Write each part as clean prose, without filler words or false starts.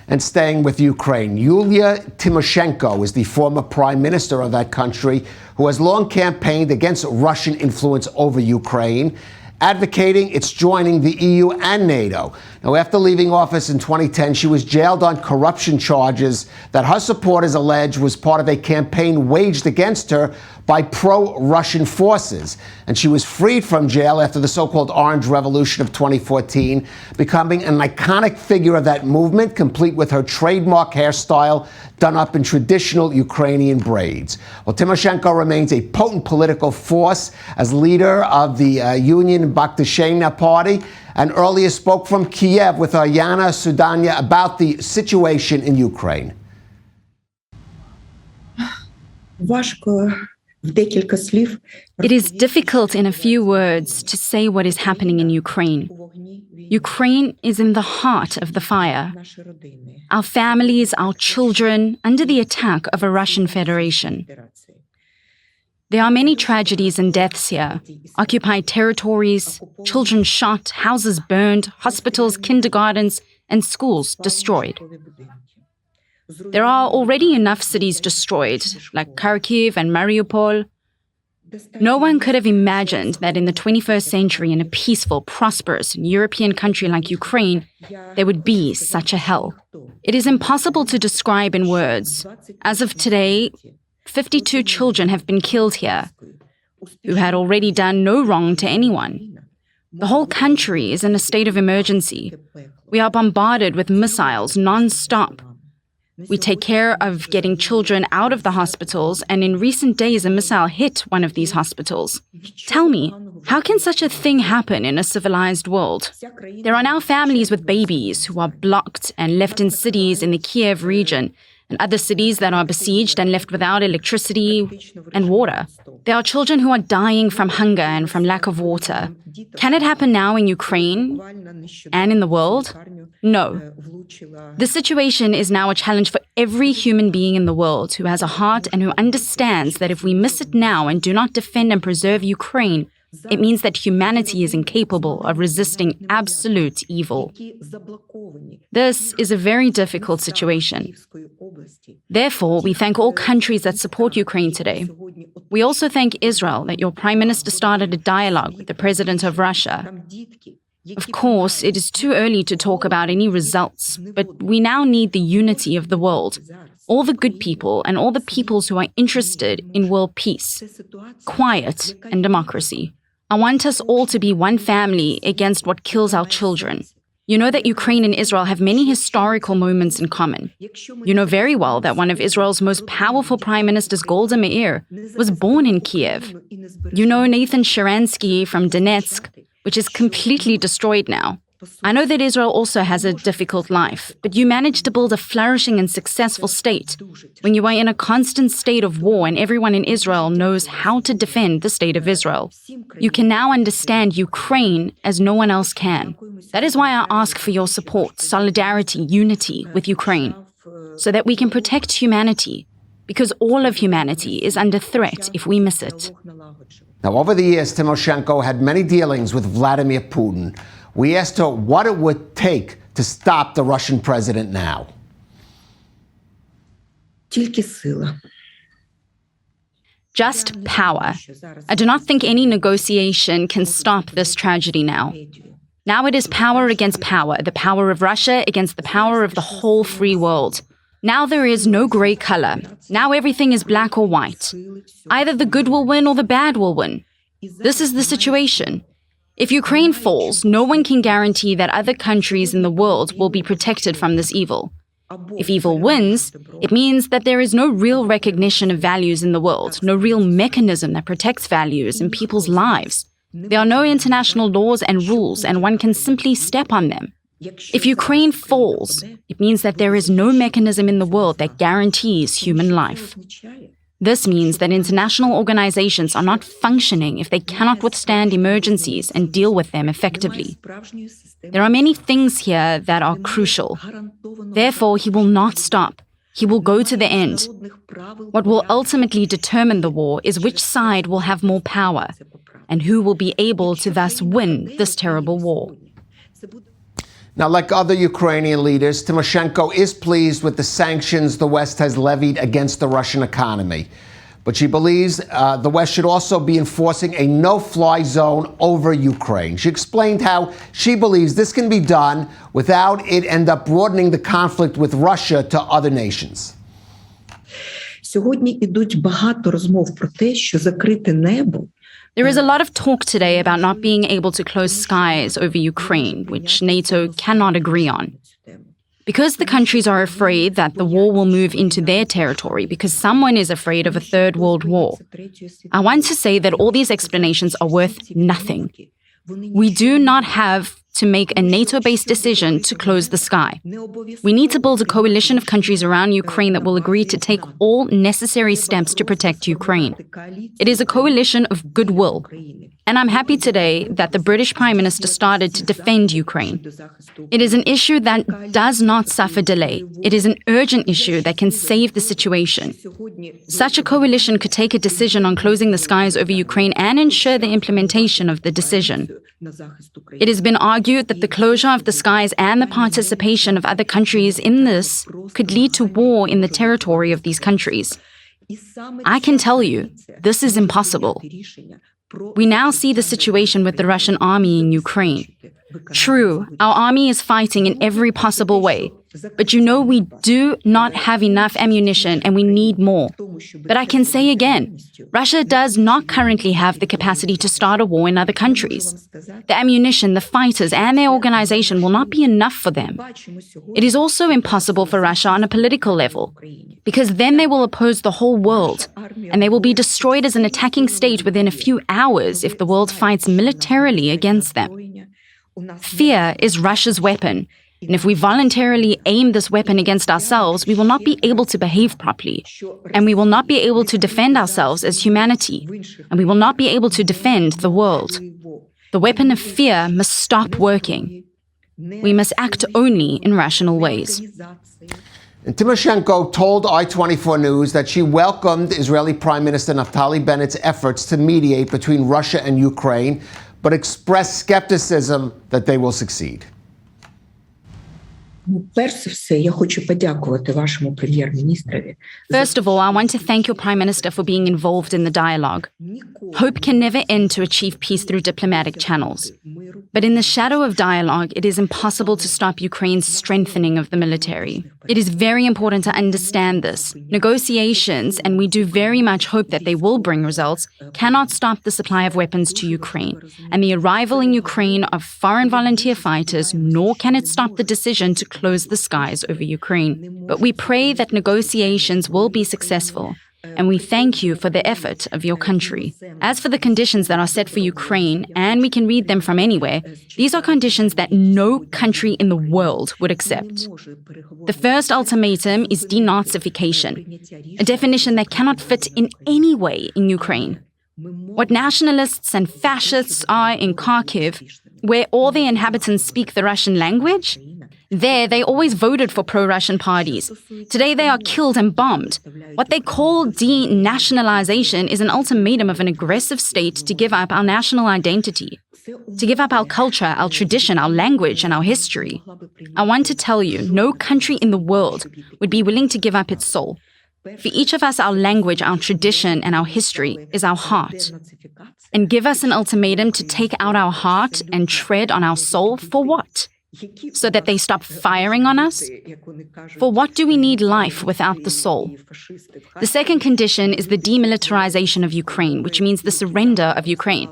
And staying with Ukraine, Yulia Tymoshenko is the former prime minister of that country who has long campaigned against Russian influence over Ukraine, advocating its joining the EU and NATO. Now, after leaving office in 2010, she was jailed on corruption charges that her supporters allege was part of a campaign waged against her by pro-Russian forces. And she was freed from jail after the so-called Orange Revolution of 2014, becoming an iconic figure of that movement, complete with her trademark hairstyle done up in traditional Ukrainian braids. Well, Tymoshenko remains a potent political force as leader of the Union Baktashena party, and earlier spoke from Kiev with Yana Sudanya about the situation in Ukraine. It is difficult in a few words to say what is happening in Ukraine. Ukraine is in the heart of the fire. Our families, our children, under the attack of a Russian Federation. There are many tragedies and deaths here. Occupied territories, children shot, houses burned, hospitals, kindergartens, and schools destroyed. There are already enough cities destroyed, like Kharkiv and Mariupol. No one could have imagined that in the 21st century, in a peaceful, prosperous, European country like Ukraine, there would be such a hell. It is impossible to describe in words. As of today, 52 children have been killed here, who had already done no wrong to anyone. The whole country is in a state of emergency. We are bombarded with missiles non-stop. We take care of getting children out of the hospitals, and in recent days a missile hit one of these hospitals. Tell me, how can such a thing happen in a civilized world? There are now families with babies who are blocked and left in cities in the Kiev region, and other cities that are besieged and left without electricity and water. There are children who are dying from hunger and from lack of water. Can it happen now in Ukraine and in the world? No. The situation is now a challenge for every human being in the world who has a heart and who understands that if we miss it now and do not defend and preserve Ukraine, it means that humanity is incapable of resisting absolute evil. This is a very difficult situation. Therefore, we thank all countries that support Ukraine today. We also thank Israel that your Prime Minister started a dialogue with the President of Russia. Of course, it is too early to talk about any results, but we now need the unity of the world. All the good people and all the peoples who are interested in world peace, quiet, and democracy. I want us all to be one family against what kills our children. You know that Ukraine and Israel have many historical moments in common. You know very well that one of Israel's most powerful prime ministers, Golda Meir, was born in Kiev. You know Nathan Sharansky from Donetsk, which is completely destroyed now. I know that Israel also has a difficult life, but you managed to build a flourishing and successful state when you are in a constant state of war and everyone in Israel knows how to defend the state of Israel. You can now understand Ukraine as no one else can. That is why I ask for your support, solidarity, unity with Ukraine, so that we can protect humanity, because all of humanity is under threat if we miss it. Now, over the years, Tymoshenko had many dealings with Vladimir Putin. We asked her what it would take to stop the Russian president now. Just power. I do not think any negotiation can stop this tragedy now. Now it is power against power, the power of Russia against the power of the whole free world. Now there is no gray color. Now everything is black or white. Either the good will win or the bad will win. This is the situation. If Ukraine falls, no one can guarantee that other countries in the world will be protected from this evil. If evil wins, it means that there is no real recognition of values in the world, no real mechanism that protects values in people's lives. There are no international laws and rules, and one can simply step on them. If Ukraine falls, it means that there is no mechanism in the world that guarantees human life. This means that international organizations are not functioning if they cannot withstand emergencies and deal with them effectively. There are many things here that are crucial. Therefore, he will not stop. He will go to the end. What will ultimately determine the war is which side will have more power and who will be able to thus win this terrible war. Now, like other Ukrainian leaders, Tymoshenko is pleased with the sanctions the West has levied against the Russian economy. But she believes the West should also be enforcing a no-fly zone over Ukraine. She explained how she believes this can be done without it end up broadening the conflict with Russia to other nations. Сьогодні ідуть багато розмов про те, що закрите небо. There is a lot of talk today about not being able to close skies over Ukraine, which NATO cannot agree on. Because the countries are afraid that the war will move into their territory because someone is afraid of a third world war, I want to say that all these explanations are worth nothing. We do not have to make a NATO-based decision to close the sky. We need to build a coalition of countries around Ukraine that will agree to take all necessary steps to protect Ukraine. It is a coalition of goodwill. And I'm happy today that the British Prime Minister started to defend Ukraine. It is an issue that does not suffer delay. It is an urgent issue that can save the situation. Such a coalition could take a decision on closing the skies over Ukraine and ensure the implementation of the decision. It has been argued that the closure of the skies and the participation of other countries in this could lead to war in the territory of these countries. I can tell you, this is impossible. We now see the situation with the Russian army in Ukraine. True, our army is fighting in every possible way. But you know we do not have enough ammunition and we need more. But I can say again, Russia does not currently have the capacity to start a war in other countries. The ammunition, the fighters, and their organization will not be enough for them. It is also impossible for Russia on a political level, because then they will oppose the whole world, and they will be destroyed as an attacking state within a few hours if the world fights militarily against them. Fear is Russia's weapon. And if we voluntarily aim this weapon against ourselves, we will not be able to behave properly. And we will not be able to defend ourselves as humanity. And we will not be able to defend the world. The weapon of fear must stop working. We must act only in rational ways. And Tymoshenko told i24NEWS that she welcomed Israeli Prime Minister Naftali Bennett's efforts to mediate between Russia and Ukraine, but expressed skepticism that they will succeed. First of all, I want to thank your Prime Minister for being involved in the dialogue. Hope can never end to achieve peace through diplomatic channels. But in the shadow of dialogue, it is impossible to stop Ukraine's strengthening of the military. It is very important to understand this. Negotiations, and we do very much hope that they will bring results, cannot stop the supply of weapons to Ukraine, and the arrival in Ukraine of foreign volunteer fighters, nor can it stop the decision to close the skies over Ukraine. But we pray that negotiations will be successful, and we thank you for the effort of your country. As for the conditions that are set for Ukraine, and we can read them from anywhere, these are conditions that no country in the world would accept. The first ultimatum is denazification, a definition that cannot fit in any way in Ukraine. What nationalists and fascists are in Kharkiv, where all the inhabitants speak the Russian language, there, they always voted for pro-Russian parties. Today, they are killed and bombed. What they call denationalization is an ultimatum of an aggressive state to give up our national identity, to give up our culture, our tradition, our language, and our history. I want to tell you, no country in the world would be willing to give up its soul. For each of us, our language, our tradition, and our history is our heart. And give us an ultimatum to take out our heart and tread on our soul for what? So that they stop firing on us? For what do we need life without the soul? The second condition is the demilitarization of Ukraine, which means the surrender of Ukraine.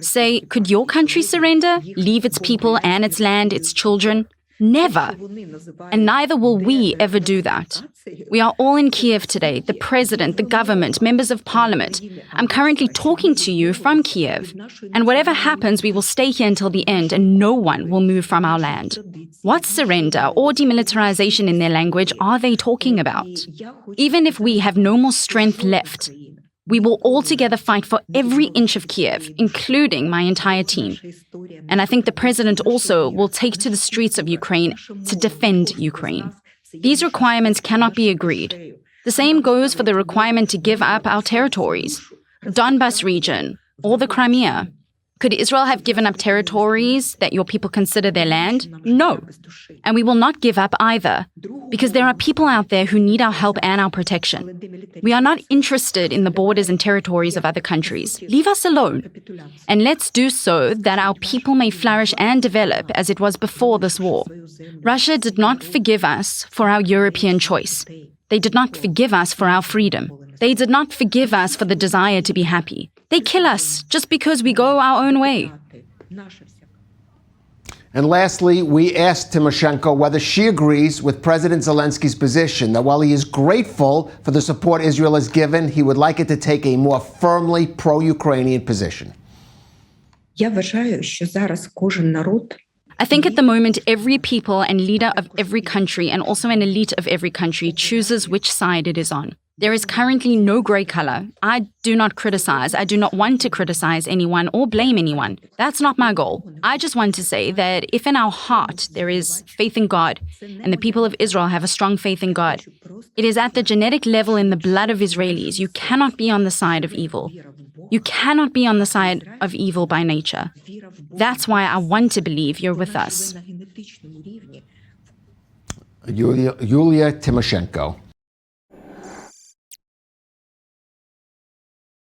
Say, could your country surrender? Leave its people and its land, its children? Never. And neither will we ever do that. We are all in Kiev today, the president, the government, members of parliament. I'm currently talking to you from Kiev. And whatever happens, we will stay here until the end and no one will move from our land. What surrender or demilitarization in their language are they talking about? Even if we have no more strength left, we will all together fight for every inch of Kiev, including my entire team. And I think the president also will take to the streets of Ukraine to defend Ukraine. These requirements cannot be agreed. The same goes for the requirement to give up our territories, Donbas region, or the Crimea. Could Israel have given up territories that your people consider their land? No. And we will not give up either, because there are people out there who need our help and our protection. We are not interested in the borders and territories of other countries. Leave us alone. And let's do so that our people may flourish and develop as it was before this war. Russia did not forgive us for our European choice. They did not forgive us for our freedom. They did not forgive us for the desire to be happy. They kill us just because we go our own way. And lastly, we asked Tymoshenko whether she agrees with President Zelensky's position that while he is grateful for the support Israel has given, he would like it to take a more firmly pro-Ukrainian position. Я вважаю, що зараз кожен народ I think at the moment, every people and leader of every country and also an elite of every country chooses which side it is on. There is currently no grey color. I do not criticize. I do not want to criticize anyone or blame anyone. That's not my goal. I just want to say that if in our heart there is faith in God and the people of Israel have a strong faith in God, it is at the genetic level in the blood of Israelis. You cannot be on the side of evil. You cannot be on the side of evil by nature. That's why I want to believe you're with us. Yulia Tymoshenko.